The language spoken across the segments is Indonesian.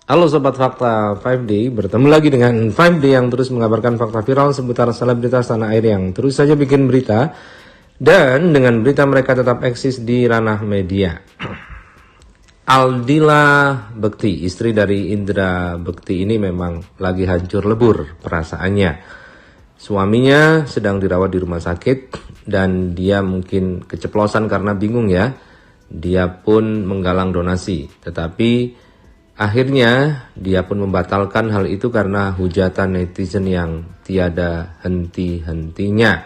Halo Sobat Fakta 5D, bertemu lagi dengan 5D yang terus mengabarkan fakta viral seputar selebritas tanah air yang terus saja bikin berita. Dan dengan berita mereka tetap eksis di ranah media. Aldila Bekti, istri dari Indra Bekti ini memang lagi hancur lebur perasaannya. Suaminya sedang dirawat di rumah sakit dan dia mungkin keceplosan karena bingung ya. Dia pun menggalang donasi, tetapi akhirnya dia pun membatalkan hal itu karena hujatan netizen yang tiada henti-hentinya.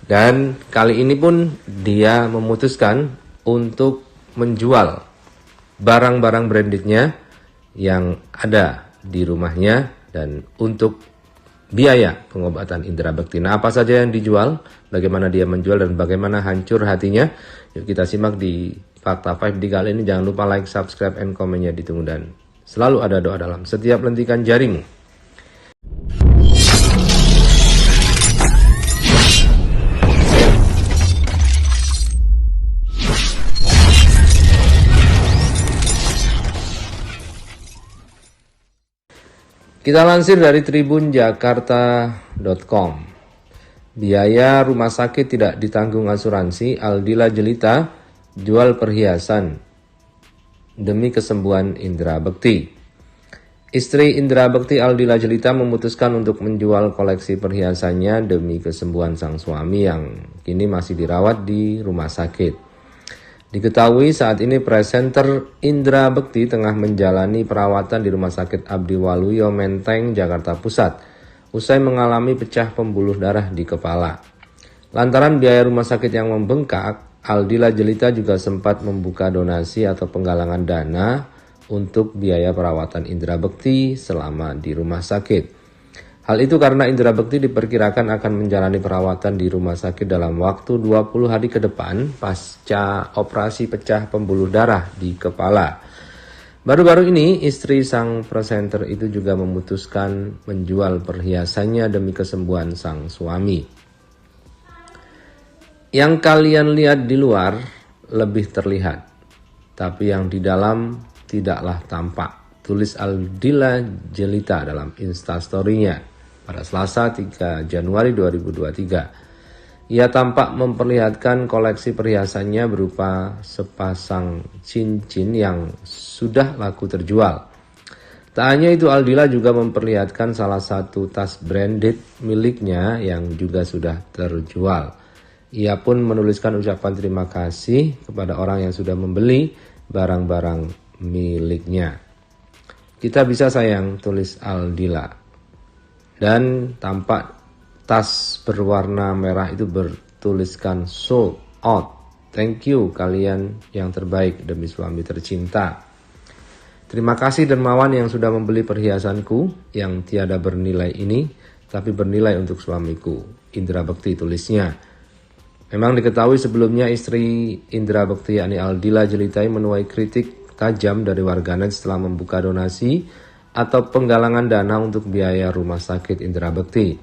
Dan kali ini pun dia memutuskan untuk menjual barang-barang brandednya yang ada di rumahnya dan untuk biaya pengobatan Indra Bekti. Nah, apa saja yang dijual, bagaimana dia menjual dan bagaimana hancur hatinya? Yuk kita simak di Fakta 5D kali ini. Jangan lupa like, subscribe, and komennya ditunggu dan selalu ada doa dalam setiap lentikan jarimu. Kita lansir dari tribunjakarta.com. Biaya rumah sakit tidak ditanggung asuransi, Aldila Jelita jual perhiasan demi kesembuhan Indra Bekti. Istri Indra Bekti, Aldila Jelita, memutuskan untuk menjual koleksi perhiasannya demi kesembuhan sang suami yang kini masih dirawat di rumah sakit. Diketahui saat ini presenter Indra Bekti tengah menjalani perawatan di Rumah Sakit Abdi Waluyo, Menteng, Jakarta Pusat, usai mengalami pecah pembuluh darah di kepala. Lantaran biaya rumah sakit yang membengkak, Aldila Jelita juga sempat membuka donasi atau penggalangan dana untuk biaya perawatan Indra Bekti selama di rumah sakit. Hal itu karena Indra Bekti diperkirakan akan menjalani perawatan di rumah sakit dalam waktu 20 hari ke depan pasca operasi pecah pembuluh darah di kepala. Baru-baru ini istri sang presenter itu juga memutuskan menjual perhiasannya demi kesembuhan sang suami. Yang kalian lihat di luar lebih terlihat, tapi yang di dalam tidaklah tampak, tulis Aldila Jelita dalam Instastory-nya pada Selasa 3 Januari 2023. Ia tampak memperlihatkan koleksi perhiasannya berupa sepasang cincin yang sudah laku terjual. Tak hanya itu, Aldila juga memperlihatkan salah satu tas branded miliknya yang juga sudah terjual. Ia pun menuliskan ucapan terima kasih kepada orang yang sudah membeli barang-barang miliknya. Kita bisa sayang, tulis Aldila. Dan tampak tas berwarna merah itu bertuliskan sold out. Thank you kalian yang terbaik demi suami tercinta. Terima kasih dermawan yang sudah membeli perhiasanku yang tiada bernilai ini, tapi bernilai untuk suamiku, Indra Bekti, tulisnya. Memang diketahui sebelumnya istri Indra Bekti yakni Aldila Jelita menuai kritik tajam dari warganet setelah membuka donasi atau penggalangan dana untuk biaya rumah sakit Indra Bekti.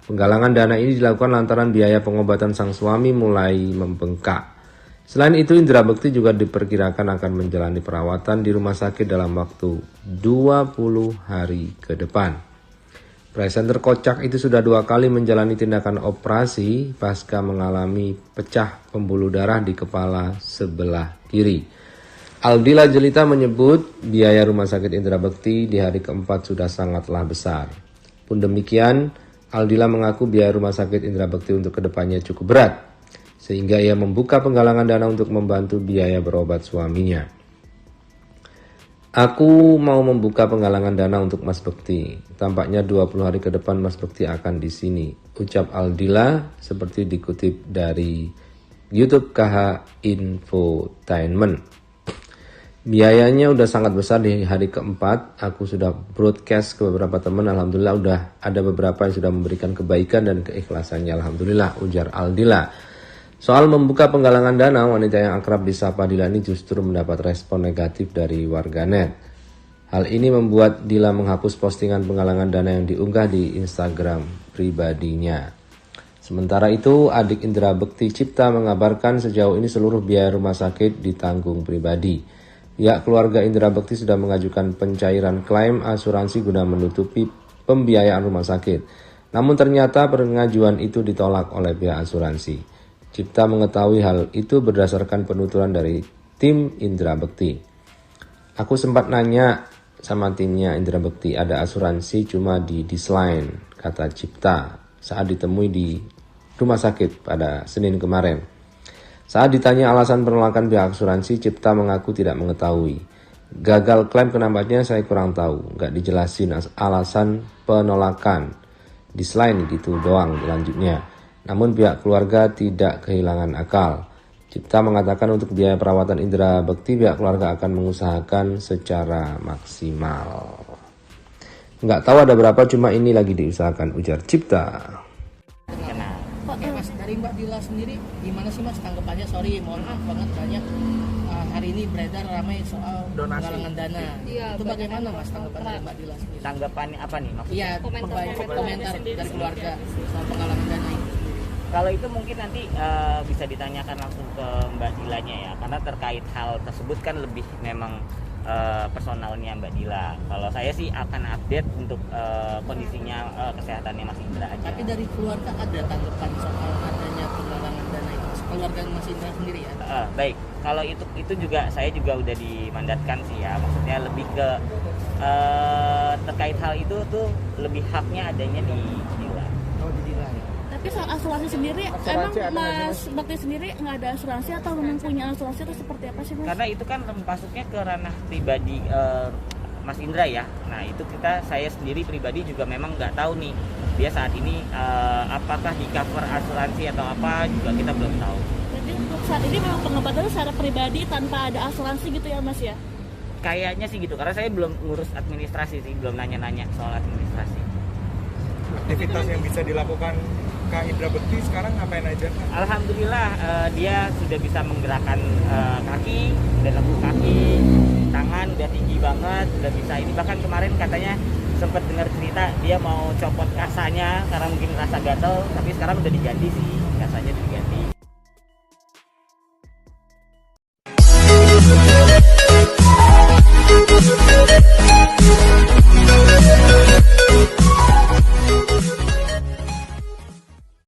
Penggalangan dana ini dilakukan lantaran biaya pengobatan sang suami mulai membengkak. Selain itu, Indra Bekti juga diperkirakan akan menjalani perawatan di rumah sakit dalam waktu 20 hari ke depan. Presenter kocak itu sudah 2 kali menjalani tindakan operasi pasca mengalami pecah pembuluh darah di kepala sebelah kiri. Aldila Jelita menyebut biaya rumah sakit Indra Bekti di hari keempat sudah sangatlah besar. Pun demikian, Aldila mengaku biaya rumah sakit Indra Bekti untuk kedepannya cukup berat, sehingga ia membuka penggalangan dana untuk membantu biaya berobat suaminya. Aku mau membuka penggalangan dana untuk Mas Bekti. Tampaknya 20 hari ke depan Mas Bekti akan di sini, ucap Aldila seperti dikutip dari YouTube KH Infotainment. Biayanya udah sangat besar di hari keempat. Aku sudah broadcast ke beberapa teman. Alhamdulillah udah ada beberapa yang sudah memberikan kebaikan dan keikhlasannya. Alhamdulillah, ujar Aldila. Soal membuka penggalangan dana, wanita yang akrab disapa Dila ini justru mendapat respon negatif dari warganet. Hal ini membuat Dila menghapus postingan penggalangan dana yang diunggah di Instagram pribadinya. Sementara itu, adik Indra Bekti Cipta mengabarkan sejauh ini seluruh biaya rumah sakit ditanggung pribadi. Pihak keluarga Indra Bekti sudah mengajukan pencairan klaim asuransi guna menutupi pembiayaan rumah sakit. Namun ternyata pengajuan itu ditolak oleh pihak asuransi. Cipta mengetahui hal itu berdasarkan penuturan dari tim Indra Bekti. Aku sempat nanya sama timnya Indra Bekti, ada asuransi cuma di Disline, kata Cipta saat ditemui di rumah sakit pada Senin kemarin. Saat ditanya alasan penolakan pihak asuransi, Cipta mengaku tidak mengetahui. Gagal klaim kenapanya saya kurang tahu, nggak dijelasin alasan penolakan. Disline gitu doang lanjutnya. Namun pihak keluarga tidak kehilangan akal. Cipta mengatakan untuk biaya perawatan Indra Bekti pihak keluarga akan mengusahakan secara maksimal. Nggak tahu ada berapa, cuma ini lagi diusahakan, ujar Cipta. Oke Mas, dari Mbak Dila sendiri gimana sih Mas tanggapannya? Sorry, mohon maaf banget banyak hari ini beredar ramai soal penggalangan dana. Iya, itu bagaimana Mas tanggapan dari Mbak Dila sendiri? Tanggapannya apa nih maksudnya? Iya, komentar dari keluarga soal penggalangan dana itu. Kalau itu mungkin nanti bisa ditanyakan langsung ke Mbak Dilanya ya, karena terkait hal tersebut kan lebih memang personalnya Mbak Dila. Kalau saya sih akan update untuk kondisinya kesehatannya Mas Indra aja. Tapi dari keluarga ada tanggapan soal adanya penggalangan dana itu, keluarga Mas Indra sendiri ya? Baik, kalau itu juga saya juga udah dimandatkan sih ya, maksudnya lebih ke terkait hal itu tuh lebih haknya adanya di Dila. Oh, di Dila ya. Tapi soal asuransi sendiri, emang Mas Bekti sendiri nggak ada asuransi atau memang punya asuransi atau seperti apa sih Mas? Karena itu kan masuknya ke ranah pribadi Mas Indra ya. Nah itu saya sendiri pribadi juga memang nggak tahu nih dia saat ini apakah di cover asuransi atau apa juga kita belum tahu. Jadi untuk saat ini memang pengobatannya secara pribadi tanpa ada asuransi gitu ya Mas ya? Kayaknya sih gitu, karena saya belum ngurus administrasi sih, belum nanya-nanya soal administrasi. Aktivitas yang bisa dilakukan Kak Indra Bekti sekarang ngapain aja? Alhamdulillah dia sudah bisa menggerakkan kaki, udah lembut kaki, tangan udah tinggi banget, udah bisa ini. Bahkan kemarin katanya sempat dengar cerita dia mau copot kasanya karena mungkin rasa gatel, tapi sekarang udah diganti sih, kasanya udah diganti.